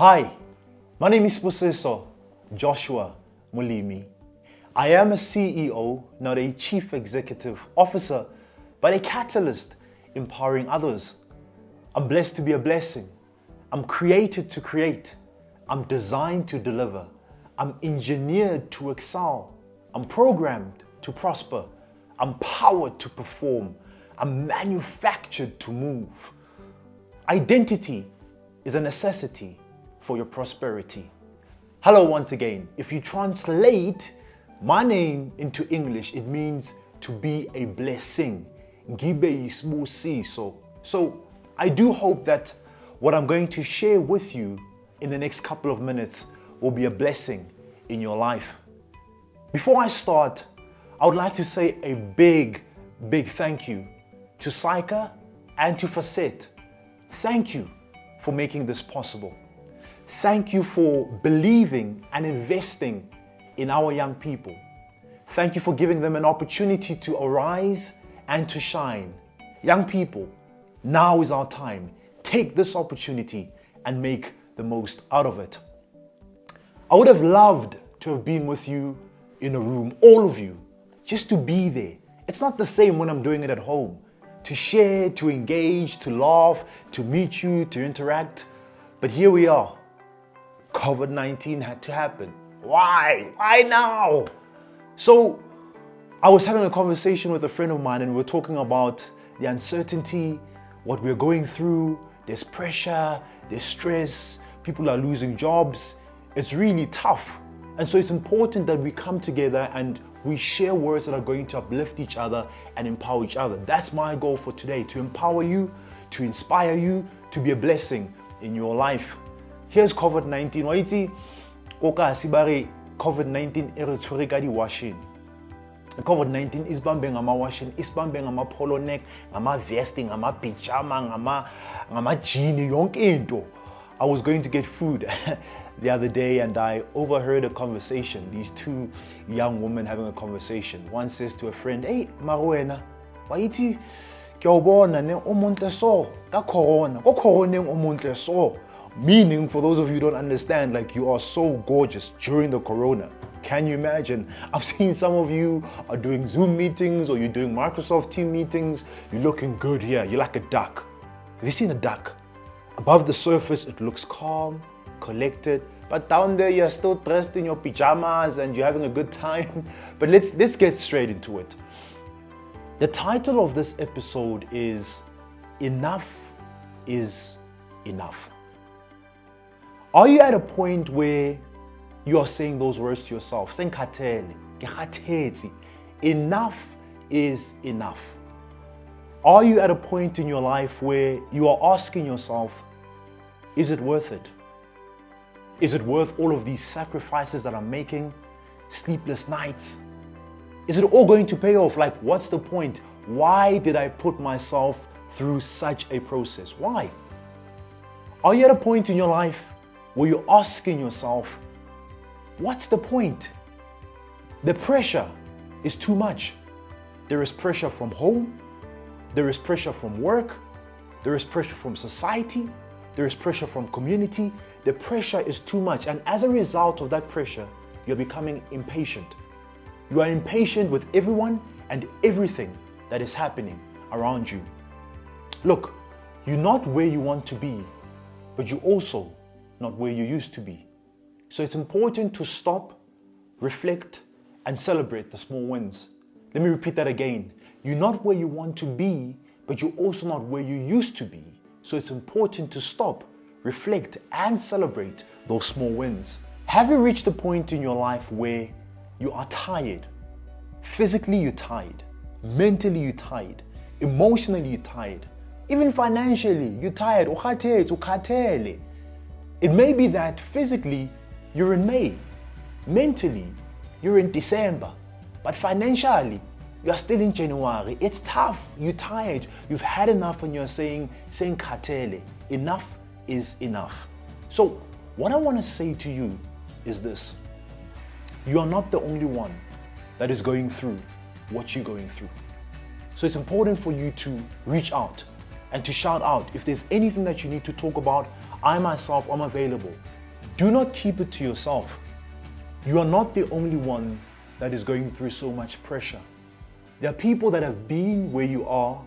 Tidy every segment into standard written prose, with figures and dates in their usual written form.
Hi, my name is Sibusiso, Joshua Molimi. I am a CEO, not a Chief Executive Officer, but a catalyst empowering others. I'm blessed to be a blessing. I'm created to create. I'm designed to deliver. I'm engineered to excel. I'm programmed to prosper. I'm powered to perform. I'm manufactured to move. Identity is a necessity for your prosperity. Hello once again. If you translate my name into English, it means to be a blessing. Sibusiso. So I do hope that what I'm going to share with you in the next couple of minutes will be a blessing in your life. Before I start, I would like to say a big thank you to SAICA and to FASSET. Thank you for making this possible. Thank you for believing and investing in our young people. Thank you for giving them an opportunity to arise and to shine. Young people, now is our time. Take this opportunity and make the most out of it. I would have loved to have been with you in a room, all of you, just to be there. It's not the same when I'm doing it at home. To share, to engage, to laugh, to meet you, to interact. But here we are. COVID-19 had to happen. Why? Why now? So I was having a conversation with a friend of mine and we were talking about the uncertainty, what we're going through. There's pressure, there's stress, people are losing jobs. It's really tough. And so it's important that we come together and we share words that are going to uplift each other and empower each other. That's my goal for today, to empower you, to inspire you, to be a blessing in your life. Here's COVID-19. Waiti, koka sibari COVID-19 eretshwere ka di-washing. COVID-19 is bambeng ama-washing, is bambeng ama-polo neck, ama-vesting, ama-pijama, ama-jean, yonke into. I was going to get food the other day and I overheard a conversation. These two young women having a conversation. One says to a friend, "Hey, Maruena, waiti kyobona ne omontle so ka corona. Ko corona omontle so." Meaning, for those of you who don't understand, like you are so gorgeous during the corona. Can you imagine? I've seen some of you are doing Zoom meetings or you're doing Microsoft Team meetings. You're looking good here. You're like a duck. Have you seen a duck? Above the surface, it looks calm, collected, but down there you're still dressed in your pajamas and you're having a good time. But let's get straight into it. The title of this episode is Enough is Enough. Are you at a point where you are saying those words to yourself? Enough is enough. Are you at a point in your life where you are asking yourself, is it worth it? Is it worth all of these sacrifices that I'm making? Sleepless nights? Is it all going to pay off? Like, what's the point? Why did I put myself through such a process? Why? Are you at a point in your life where you're asking yourself, what's the point? The pressure is too much. There is pressure from home. There is pressure from work. There is pressure from society. There is pressure from community. The pressure is too much. And as a result of that pressure, you're becoming impatient. You are impatient with everyone and everything that is happening around you. Look, you're not where you want to be, but you're also not where you used to be. So it's important to stop, reflect, and celebrate the small wins. Let me repeat that again. You're not where you want to be, but you're also not where you used to be. So it's important to stop, reflect, and celebrate those small wins. Have you reached a point in your life where you are tired? Physically, you're tired. Mentally, you're tired. Emotionally, you're tired. Even financially, you're tired. It may be that physically, you're in May. Mentally, you're in December. But financially, you're still in January. It's tough. You're tired. You've had enough and you're saying katele. Enough is enough. So what I want to say to you is this. You are not the only one that is going through what you're going through. So it's important for you to reach out and to shout out. If there's anything that you need to talk about, I myself am available. Do not keep it to yourself. You are not the only one that is going through so much pressure. There are people that have been where you are,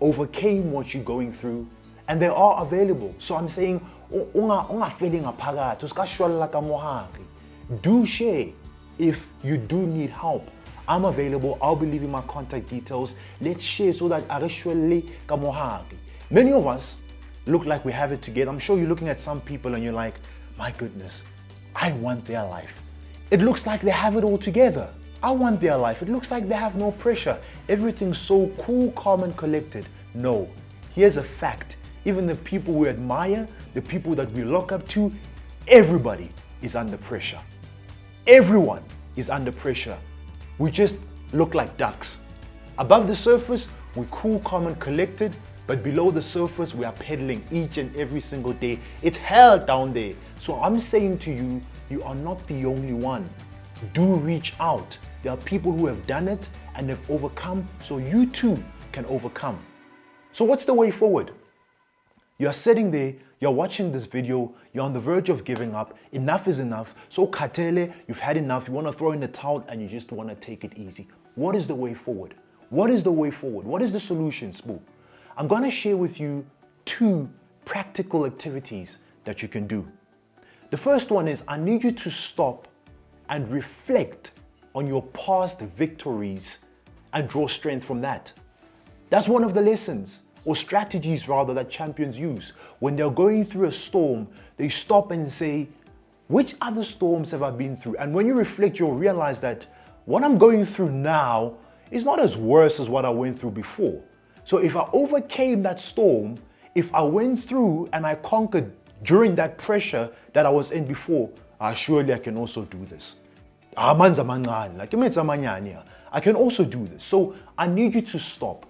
overcame what you're going through, and they are available. So I'm saying, do share if you do need help. I'm available. I'll be leaving my contact details. Let's share so that many of us look like we have it together. I'm sure you're looking at some people and you're like, my goodness, I want their life. It looks like they have it all together. I want their life. It looks like they have no pressure. Everything's so cool, calm, and collected. No, here's a fact. Even the people we admire, the people that we look up to, everybody is under pressure. Everyone is under pressure. We just look like ducks. Above the surface, we're cool, calm, and collected, but below the surface, we are pedaling each and every single day. It's hell down there. So I'm saying to you, you are not the only one. Do reach out. There are people who have done it and have overcome, so you too can overcome. So what's the way forward? You're sitting there, you're watching this video, you're on the verge of giving up, enough is enough, so katele, you've had enough, you want to throw in the towel and you just want to take it easy. What is the way forward? What is the way forward? What is the solution, Spoo? I'm going to share with you 2 practical activities that you can do. The first one is I need you to stop and reflect on your past victories and draw strength from that. That's one of the lessons or strategies rather that champions use. When they're going through a storm, they stop and say, which other storms have I been through? And when you reflect, you'll realize that what I'm going through now is not as worse as what I went through before. So if I overcame that storm, if I went through and I conquered during that pressure that I was in before, surely I can also do this. I can also do this. So I need you to stop.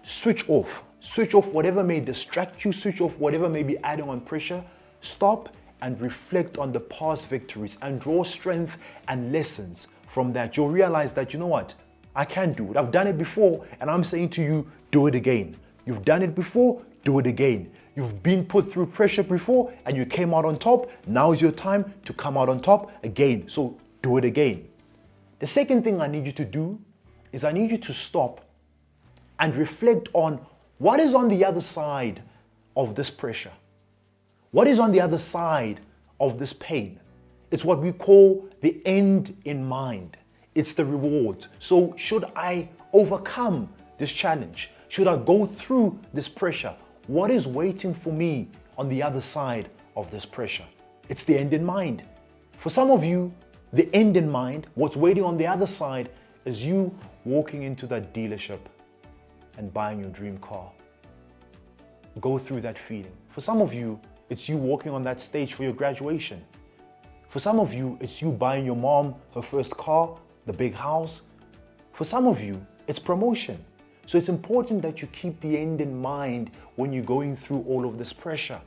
Switch off. Switch off whatever may distract you. Switch off whatever may be adding on pressure. Stop and reflect on the past victories and draw strength and lessons from that. You'll realize that, you know what? I can do it. I've done it before, and I'm saying to you, do it again. You've done it before, do it again. You've been put through pressure before and you came out on top. Now is your time to come out on top again. So do it again. The second thing I need you to do is I need you to stop and reflect on what is on the other side of this pressure. What is on the other side of this pain? It's what we call the end in mind. It's the reward. So should I overcome this challenge? Should I go through this pressure? What is waiting for me on the other side of this pressure? It's the end in mind. For some of you, the end in mind, what's waiting on the other side is you walking into that dealership and buying your dream car. Go through that feeling. For some of you, it's you walking on that stage for your graduation. For some of you, it's you buying your mom her first car, the big house. For some of you, it's promotion. So it's important that you keep the end in mind when you're going through all of this pressure.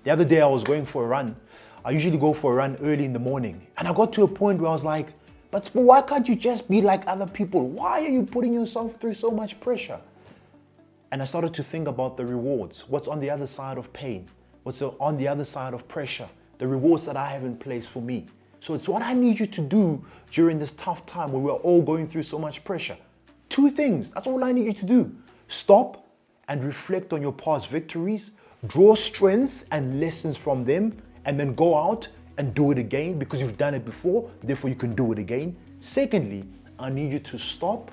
The other day I was going for a run. I usually go for a run early in the morning. And I got to a point where I was like, but why can't you just be like other people? Why are you putting yourself through so much pressure? And I started to think about the rewards. What's on the other side of pain? What's on the other side of pressure? The rewards that I have in place for me. So it's what I need you to do during this tough time where we're all going through so much pressure. 2 things, that's all I need you to do. Stop and reflect on your past victories, draw strength and lessons from them, and then go out and do it again because you've done it before, therefore you can do it again. Secondly, I need you to stop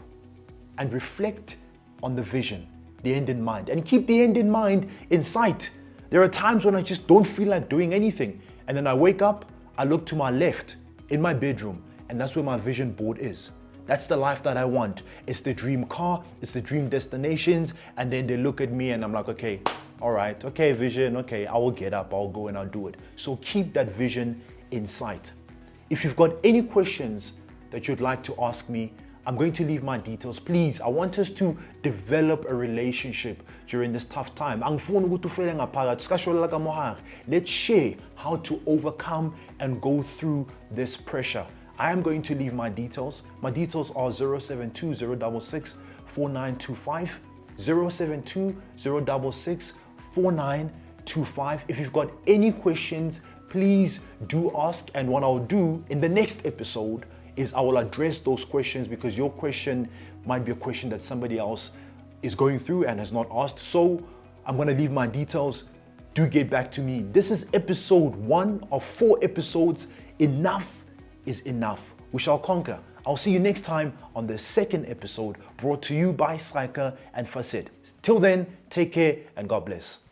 and reflect on the vision, the end in mind, and keep the end in mind in sight. There are times when I just don't feel like doing anything, and then I wake up, I look to my left in my bedroom, and that's where my vision board is. That's the life that I want. It's the dream car, it's the dream destinations, and then they look at me and I'm like, okay, all right, okay, vision, okay, I will get up, I'll go and I'll do it. So keep that vision in sight. If you've got any questions that you'd like to ask me, I'm going to leave my details. Please, I want us to develop a relationship during this tough time. Let's share how to overcome and go through this pressure. I am going to leave my details. My details are 072 066 4925, 072 066 4925. If you've got any questions, please do ask. And what I'll do in the next episode is I will address those questions, because your question might be a question that somebody else is going through and has not asked. So I'm going to leave my details. Do get back to me. This is episode 1 of 4 episodes. Enough is enough. We shall conquer. I'll see you next time on the second episode, brought to you by SAICA and FASSET. Till then, take care and God bless.